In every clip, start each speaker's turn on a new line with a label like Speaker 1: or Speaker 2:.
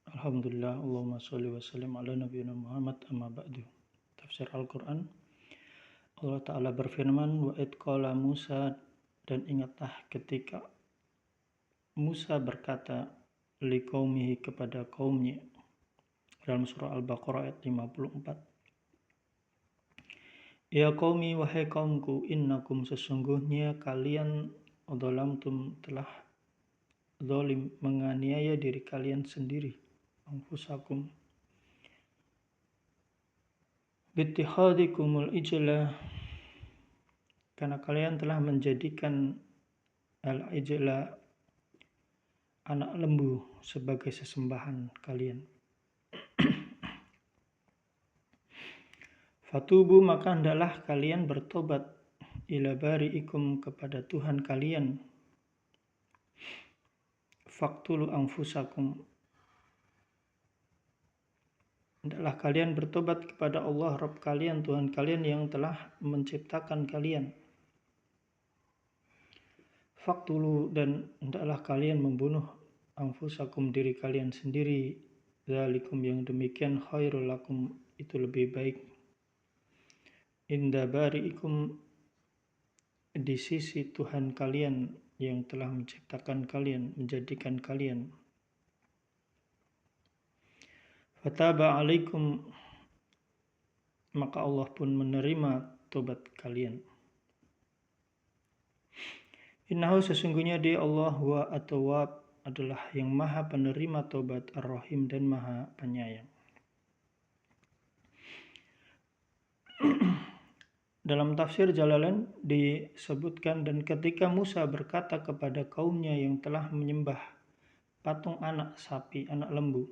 Speaker 1: Alhamdulillah, Allahumma sholli wa sallim ala nabiyina Muhammad amma ba'du. Tafsir Al-Quran. Allah Ta'ala berfirman, wa id qala Musa, dan ingatlah ketika Musa berkata liqaumihi kepada kaumnya, dalam surah Al-Baqarah ayat 54. Ya qaumi, wahai kaumku, innakum, sesungguhnya kalian dhalamtum telah zalim, menganiaya diri kalian sendiri, anfusakum, bittihadikumul ijla, karena kalian telah menjadikan al-ijla, anak lembu, sebagai sesembahan kalian. Fatubu, maka hendaklah kalian bertobat, ila bari'ikum, kepada Tuhan kalian. Faqtulu anfusakum, hendaklah kalian bertobat kepada Allah Rabb kalian, Tuhan kalian yang telah menciptakan kalian. Faqtulu, dan hendaklah kalian membunuh anfusakum, diri kalian sendiri. Dzalikum, yang demikian, khairul lakum, itu lebih baik. Inda bari'ikum, di sisi Tuhan kalian yang telah menciptakan kalian, menjadikan kalian. Fataba alaikum, maka Allah pun menerima tobat kalian. Innahu, sesungguhnya dia Allah, wa at-tawwab, adalah yang maha penerima tobat, ar-rahim, dan maha penyayang. Dalam tafsir Jalalain disebutkan, dan ketika Musa berkata kepada kaumnya yang telah menyembah patung anak sapi, anak lembu,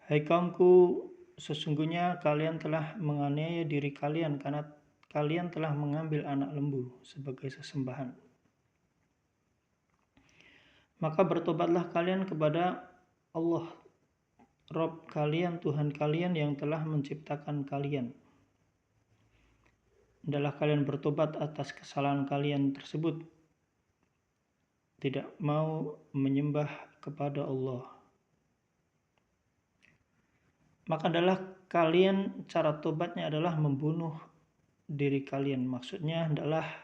Speaker 1: hai kaumku, sesungguhnya kalian telah menganiaya diri kalian karena kalian telah mengambil anak lembu sebagai sesembahan. Maka bertobatlah kalian kepada Allah Rabb kalian, Tuhan kalian yang telah menciptakan kalian. Hendaklah kalian bertobat atas kesalahan kalian tersebut, tidak mau menyembah kepada Allah. Maka adalah kalian, cara tobatnya adalah membunuh diri kalian. Maksudnya adalah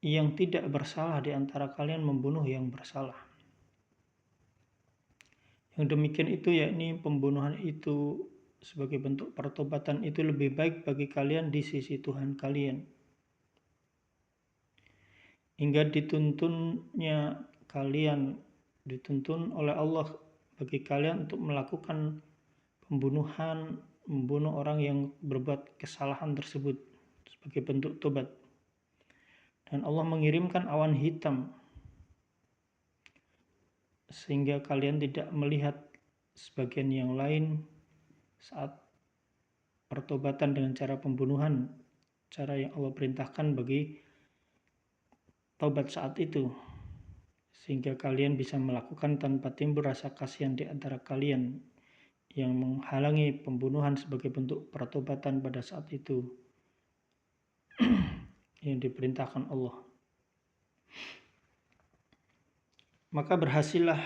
Speaker 1: yang tidak bersalah di antara kalian membunuh yang bersalah. Yang demikian itu, yakni pembunuhan itu sebagai bentuk pertobatan, itu lebih baik bagi kalian di sisi Tuhan kalian, hingga dituntun oleh Allah bagi kalian untuk melakukan pembunuhan, membunuh orang yang berbuat kesalahan tersebut sebagai bentuk tobat. Dan Allah mengirimkan awan hitam sehingga kalian tidak melihat sebagian yang lain saat pertobatan dengan cara pembunuhan, cara yang Allah perintahkan bagi taubat saat itu, sehingga kalian bisa melakukan tanpa timbul rasa kasihan di antara kalian yang menghalangi pembunuhan sebagai bentuk pertobatan pada saat itu yang diperintahkan Allah. Maka berhasillah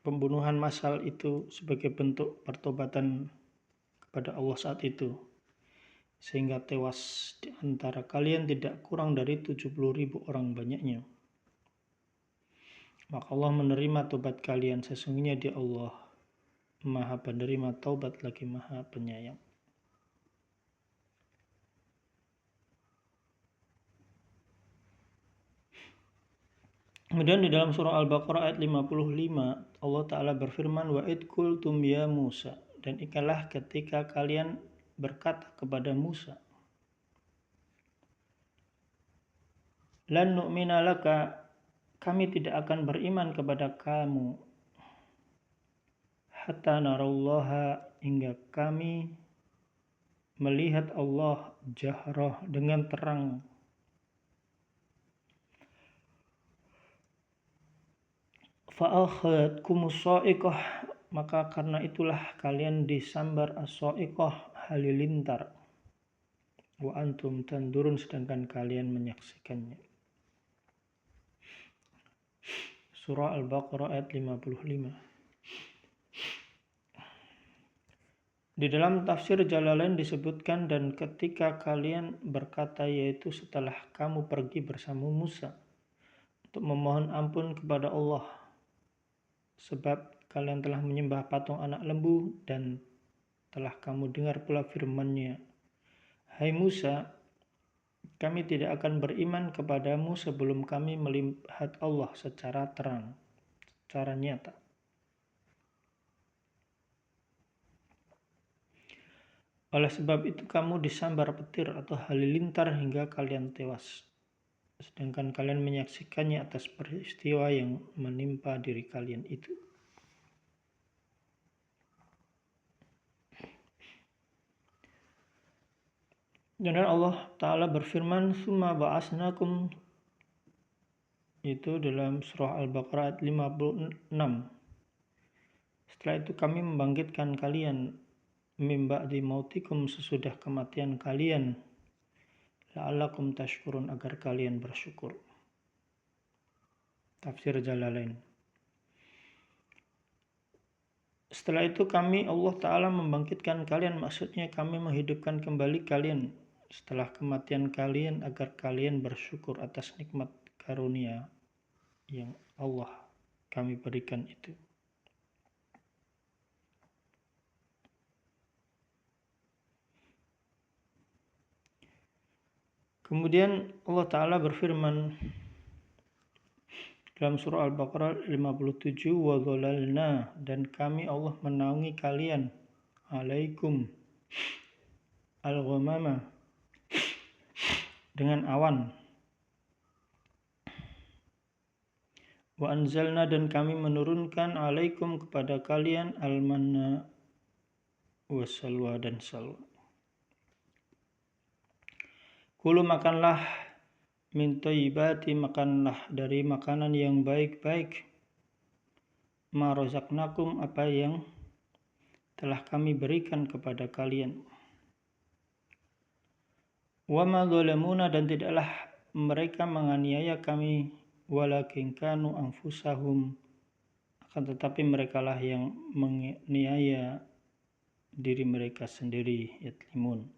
Speaker 1: pembunuhan massal itu sebagai bentuk pertobatan kepada Allah saat itu, sehingga tewas di antara kalian tidak kurang dari 70.000 orang banyaknya. Maka Allah menerima tobat kalian, sesungguhnya dia Allah maha penerima taubat lagi maha penyayang. Kemudian di dalam surah Al-Baqarah ayat 55, Allah Ta'ala berfirman, wa id qultum ya Musa, dan ingatlah ketika kalian berkata kepada Musa, lan nu'mina laka, kami tidak akan beriman kepada kamu, hatta narallaha, hingga kami melihat Allah jahrah, dengan terang. Fa'akhadkumus sha'iqah, maka karena itulah kalian disambar as-sha'iqah, halilintar, wa antum tanzurun, sedangkan kalian menyaksikannya. Surah Al-Baqarah ayat 55. Di dalam tafsir Jalalain disebutkan, dan ketika kalian berkata, yaitu setelah kamu pergi bersama Musa untuk memohon ampun kepada Allah, sebab kalian telah menyembah patung anak lembu, dan telah kamu dengar pula firman-Nya, hai Musa, kami tidak akan beriman kepadamu sebelum kami melihat Allah secara terang, secara nyata. Oleh sebab itu kamu disambar petir atau halilintar hingga kalian tewas, sedangkan kalian menyaksikannya atas peristiwa yang menimpa diri kalian itu. Dan Allah Ta'ala berfirman, Summa ba'asnakum, itu dalam surah Al-Baqarah ayat 56. Setelah itu kami membangkitkan kalian min ba'di mautikum, sesudah kematian kalian, la'allakum tashkurun, agar kalian bersyukur. Tafsir Jalalain. Setelah itu kami, Allah Ta'ala, membangkitkan kalian, maksudnya kami menghidupkan kembali kalian setelah kematian kalian, agar kalian bersyukur atas nikmat karunia yang Allah kami berikan itu. Kemudian Allah Ta'ala berfirman dalam surah Al-Baqarah 57, wa dhalalna, dan kami Allah menaungi kalian, alaikum al-ghamama, dengan awan, wa anzalna, dan kami menurunkan alaikum, kepada kalian, al-manna wa salwa, dan salwa. Kulu, makanlah, min thayyibati, makanlah dari makanan yang baik-baik, ma razaqnakum, apa yang telah kami berikan kepada kalian. Wa ma zalamuna, dan tidaklah mereka menganiaya kami, walakin kanu anfusahum, akan tetapi merekalah yang menganiaya diri mereka sendiri, yatlimun.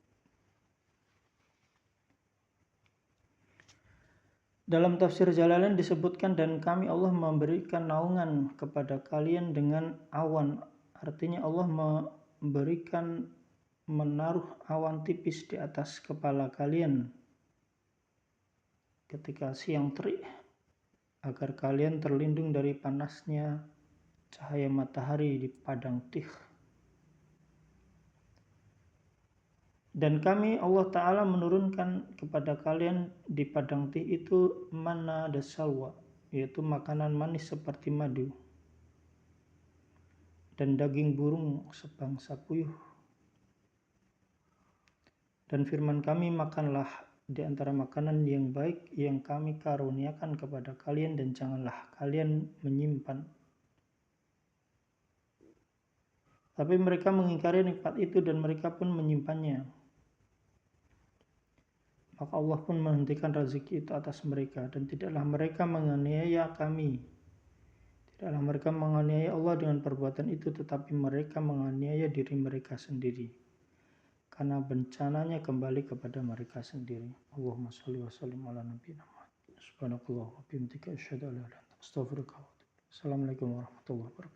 Speaker 1: Dalam tafsir Jalalain disebutkan, dan kami Allah memberikan naungan kepada kalian dengan awan. Artinya Allah memberikan, menaruh awan tipis di atas kepala kalian ketika siang terik, agar kalian terlindung dari panasnya cahaya matahari di padang Tih. Dan kami Allah Ta'ala menurunkan kepada kalian di padang Tih itu manna dan salwa, yaitu makanan manis seperti madu, dan daging burung sebangsa puyuh. Dan firman kami, makanlah di antara makanan yang baik yang kami karuniakan kepada kalian, dan janganlah kalian menyimpan. Tapi mereka mengingkari nikmat itu, dan mereka pun menyimpannya. Maka Allah pun menghentikan rezeki itu atas mereka, dan tidaklah mereka menganiaya kami. Tidaklah mereka menganiaya Allah dengan perbuatan itu, tetapi mereka menganiaya diri mereka sendiri, karena bencananya kembali kepada mereka sendiri. Allahumma sholli wa sallim ala nabiyina Muhammad. Subhanakallah wa bihamdika asyhadu an la ilaha illa anta astaghfiruka wa atubu ilaik. Assalamualaikum warahmatullahi wabarakatuh.